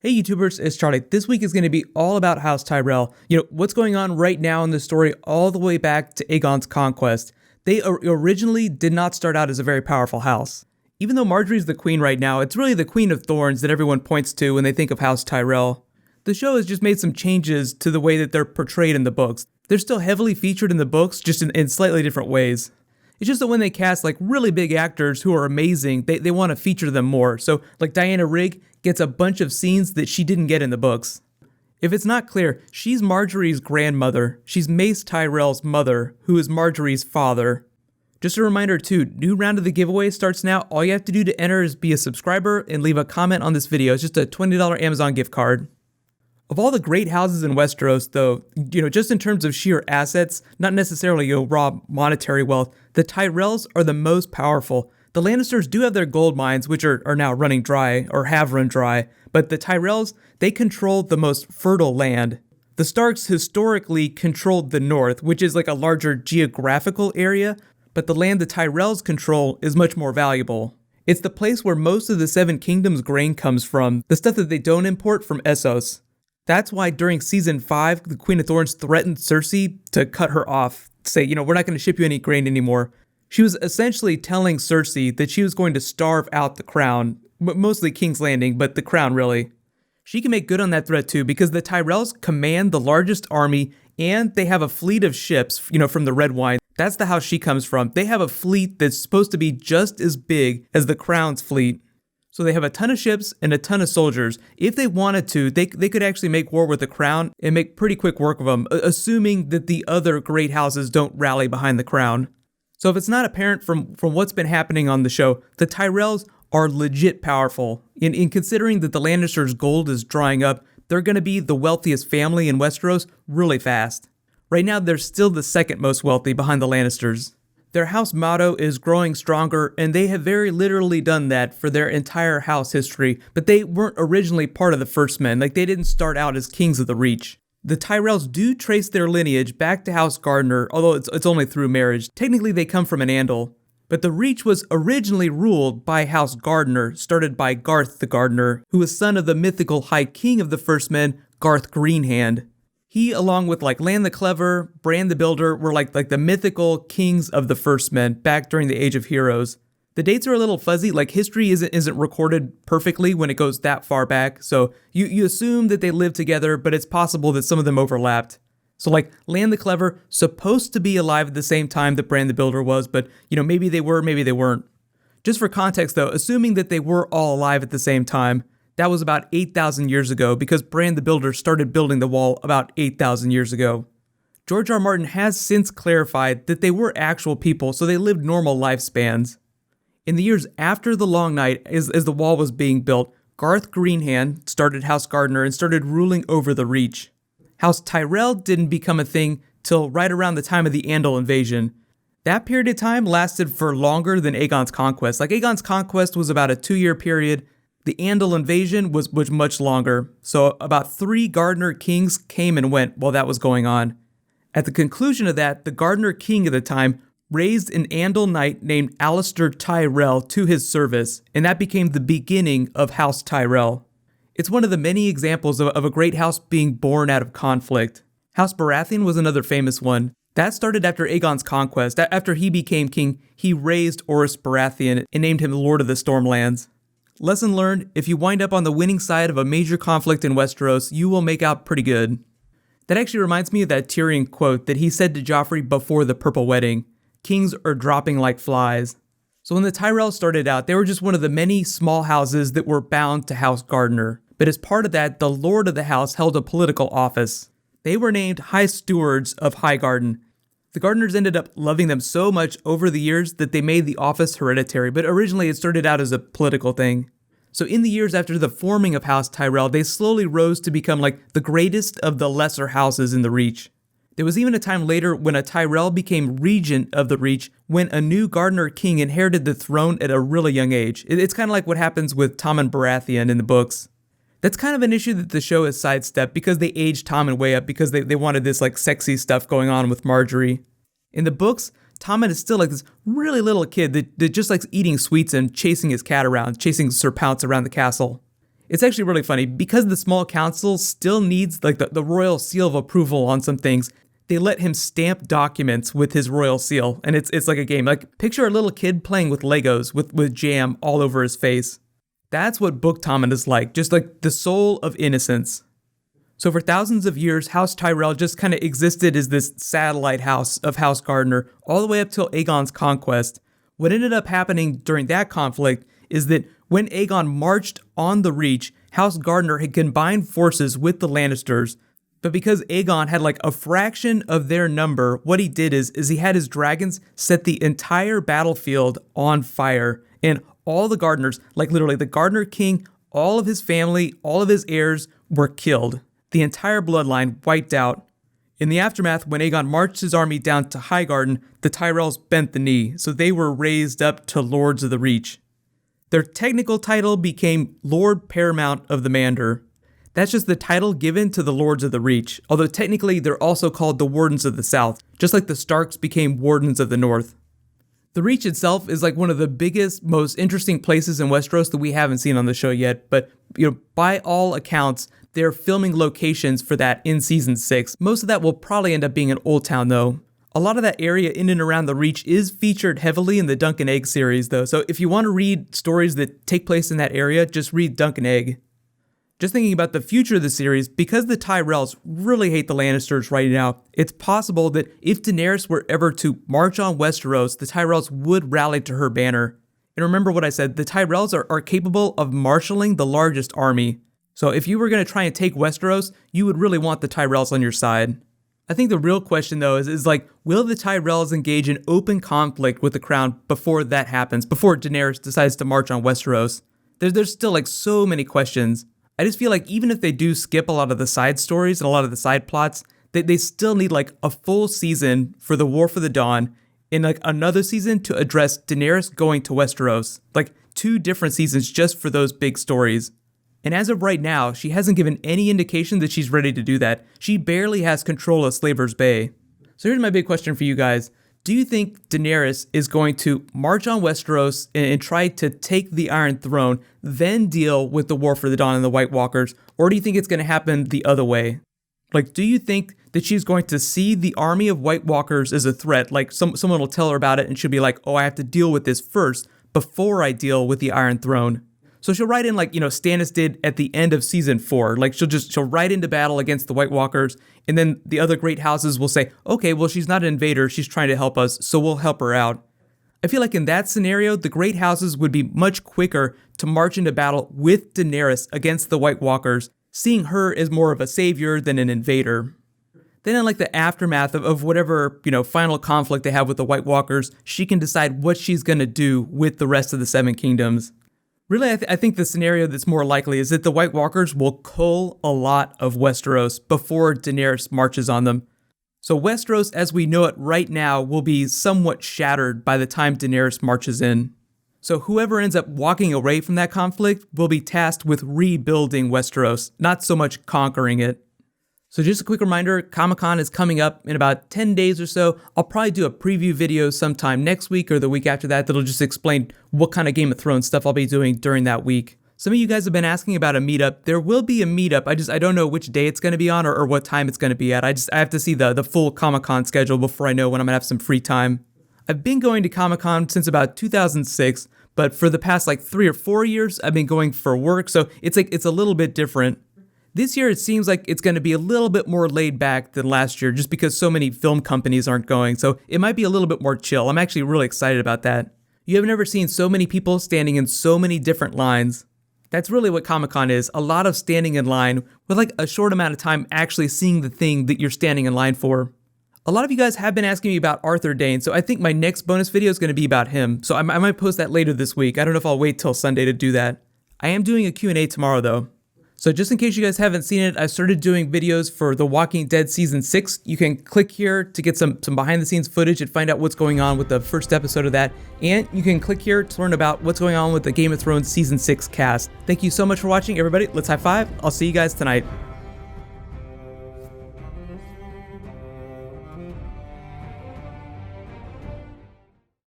Hey YouTubers, it's Charlie. This week is going to be all about House Tyrell. What's going on right now in the story all the way back to Aegon's conquest. They originally did not start out as a very powerful house. Even though Marjorie's the queen right now, it's really the Queen of Thorns that everyone points to when they think of House Tyrell. The show has just made some changes to the way that they're portrayed in the books. They're still heavily featured in the books, just in slightly different ways. It's just that when they cast really big actors who are amazing, they want to feature them more. So Diana Rigg gets a bunch of scenes that she didn't get in the books. If it's not clear, she's Marjorie's grandmother. She's Mace Tyrell's mother, who is Marjorie's father. Just a reminder too, new round of the giveaway starts now. All you have to do to enter is be a subscriber and leave a comment on this video. It's just a $20 Amazon gift card. Of all the great houses in Westeros, though, just in terms of sheer assets, not necessarily raw monetary wealth, the Tyrells are the most powerful. The Lannisters do have their gold mines, which are now running dry, or have run dry, but the Tyrells, they control the most fertile land. The Starks historically controlled the north, which is a larger geographical area, but the land the Tyrells control is much more valuable. It's the place where most of the Seven Kingdoms grain comes from, the stuff that they don't import from Essos. That's why during season 5, the Queen of Thorns threatened Cersei to cut her off, say, we're not going to ship you any grain anymore. She was essentially telling Cersei that she was going to starve out the crown, mostly King's Landing, but the crown really. She can make good on that threat too, because the Tyrells command the largest army, and they have a fleet of ships, from the Red Wine. That's the house she comes from. They have a fleet that's supposed to be just as big as the crown's fleet. So they have a ton of ships and a ton of soldiers. If they wanted to, they could actually make war with the crown and make pretty quick work of them, assuming that the other great houses don't rally behind the crown. So if it's not apparent from what's been happening on the show, the Tyrells are legit powerful. In considering that the Lannisters' gold is drying up, they're going to be the wealthiest family in Westeros really fast. Right now, they're still the second most wealthy behind the Lannisters. Their house motto is growing stronger, and they have very literally done that for their entire house history, but they weren't originally part of the First Men, they didn't start out as kings of the Reach. The Tyrells do trace their lineage back to House Gardener, although it's only through marriage. Technically they come from an Andal, but the Reach was originally ruled by House Gardener, started by Garth the Gardener, who was son of the mythical High King of the First Men, Garth Greenhand. He, along with Lan the Clever, Bran the Builder, were like the mythical kings of the First Men back during the Age of Heroes. The dates are a little fuzzy, history isn't recorded perfectly when it goes that far back, so you assume that they lived together, but it's possible that some of them overlapped. So Lan the Clever, supposed to be alive at the same time that Bran the Builder was, but maybe they were, maybe they weren't. Just for context though, assuming that they were all alive at the same time, that was about 8,000 years ago, because Bran the Builder started building the wall about 8,000 years ago. George R. Martin has since clarified that they were actual people, so they lived normal lifespans. In the years after the Long Night, as the wall was being built, Garth Greenhand started House Gardener and started ruling over the Reach. House Tyrell didn't become a thing till right around the time of the Andal invasion. That period of time lasted for longer than Aegon's conquest. Aegon's conquest was about a 2-year period. The Andal invasion was much longer, so about 3 Gardener kings came and went while that was going on. At the conclusion of that, the Gardener king of the time raised an Andal knight named Alistair Tyrell to his service, and that became the beginning of House Tyrell. It's one of the many examples of a great house being born out of conflict. House Baratheon was another famous one. That started after Aegon's conquest. After he became king, he raised Orys Baratheon and named him Lord of the Stormlands. Lesson learned, if you wind up on the winning side of a major conflict in Westeros, you will make out pretty good. That actually reminds me of that Tyrion quote that he said to Joffrey before the Purple Wedding, "Kings are dropping like flies." So when the Tyrells started out, they were just one of the many small houses that were bound to House Gardener. But as part of that, the Lord of the House held a political office. They were named High Stewards of Highgarden. The Gardeners ended up loving them so much over the years that they made the office hereditary, but originally it started out as a political thing. So in the years after the forming of House Tyrell, they slowly rose to become the greatest of the lesser houses in the Reach. There was even a time later when a Tyrell became regent of the Reach when a new Gardener king inherited the throne at a really young age. It's kind of like what happens with Tommen Baratheon in the books. That's kind of an issue that the show has sidestepped because they aged Tommen way up because they wanted this sexy stuff going on with Marjorie. In the books, Tommen is still this really little kid that just likes eating sweets and chasing his cat around, chasing Sir Pounce around the castle. It's actually really funny because the small council still needs like the royal seal of approval on some things. They let him stamp documents with his royal seal, and it's like a game. Like picture a little kid playing with Legos with jam all over his face. That's what Book Tommen is like, just like the soul of innocence. So for thousands of years, House Tyrell just kind of existed as this satellite house of House Gardener, all the way up till Aegon's conquest. What ended up happening during that conflict is that when Aegon marched on the Reach, House Gardener had combined forces with the Lannisters. But because Aegon had like a fraction of their number, what he did is he had his dragons set the entire battlefield on fire. And all the Gardeners, like literally the Gardener King, all of his family, all of his heirs were killed. The entire bloodline wiped out. In the aftermath, when Aegon marched his army down to Highgarden, the Tyrells bent the knee, so they were raised up to Lords of the Reach. Their technical title became Lord Paramount of the Mander. That's just the title given to the Lords of the Reach, although technically they're also called the Wardens of the South, just like the Starks became Wardens of the North. The Reach itself is like one of the biggest, most interesting places in Westeros that we haven't seen on the show yet, but by all accounts, they're filming locations for that in Season 6. Most of that will probably end up being in Old Town though. A lot of that area in and around the Reach is featured heavily in the Dunk and Egg series though, so if you want to read stories that take place in that area, just read Dunk and Egg. Just thinking about the future of the series, because the Tyrells really hate the Lannisters right now, it's possible that if Daenerys were ever to march on Westeros, the Tyrells would rally to her banner. And remember what I said, the Tyrells are capable of marshaling the largest army. So if you were going to try and take Westeros, you would really want the Tyrells on your side. I think the real question though is like, will the Tyrells engage in open conflict with the Crown before that happens, before Daenerys decides to march on Westeros? There's still like so many questions. I just feel like even if they do skip a lot of the side stories and a lot of the side plots, they still need like a full season for the War for the Dawn and like another season to address Daenerys going to Westeros. Like 2 different seasons just for those big stories. And as of right now, she hasn't given any indication that she's ready to do that. She barely has control of Slaver's Bay. So here's my big question for you guys. Do you think Daenerys is going to march on Westeros and try to take the Iron Throne, then deal with the War for the Dawn and the White Walkers? Or do you think it's going to happen the other way? Like, do you think that she's going to see the army of White Walkers as a threat? Like, someone will tell her about it and she'll be like, oh, I have to deal with this first before I deal with the Iron Throne. So she'll ride in like, Stannis did at the end of season 4. Like she'll ride into battle against the White Walkers, and then the other great houses will say, okay, well, she's not an invader, she's trying to help us, so we'll help her out. I feel like in that scenario, the great houses would be much quicker to march into battle with Daenerys against the White Walkers, seeing her as more of a savior than an invader. Then in like the aftermath of whatever, final conflict they have with the White Walkers, she can decide what she's going to do with the rest of the Seven Kingdoms. Really, I think the scenario that's more likely is that the White Walkers will cull a lot of Westeros before Daenerys marches on them. So Westeros, as we know it right now, will be somewhat shattered by the time Daenerys marches in. So whoever ends up walking away from that conflict will be tasked with rebuilding Westeros, not so much conquering it. So just a quick reminder, Comic-Con is coming up in about 10 days or so. I'll probably do a preview video sometime next week or the week after that that'll just explain what kind of Game of Thrones stuff I'll be doing during that week. Some of you guys have been asking about a meetup. There will be a meetup. I don't know which day it's going to be on or what time it's going to be at. I have to see the full Comic-Con schedule before I know when I'm going to have some free time. I've been going to Comic-Con since about 2006, but for the past like 3 or 4 years, I've been going for work, so it's a little bit different. This year, it seems like it's going to be a little bit more laid back than last year just because so many film companies aren't going, so it might be a little bit more chill. I'm actually really excited about that. You have never seen so many people standing in so many different lines. That's really what Comic-Con is, a lot of standing in line with like a short amount of time actually seeing the thing that you're standing in line for. A lot of you guys have been asking me about Arthur Dayne, so I think my next bonus video is going to be about him, so I might post that later this week. I don't know if I'll wait till Sunday to do that. I am doing a Q&A tomorrow though. So just in case you guys haven't seen it, I started doing videos for The Walking Dead Season 6. You can click here to get some behind the scenes footage and find out what's going on with the first episode of that. And you can click here to learn about what's going on with the Game of Thrones Season 6 cast. Thank you so much for watching, everybody. Let's high five. I'll see you guys tonight.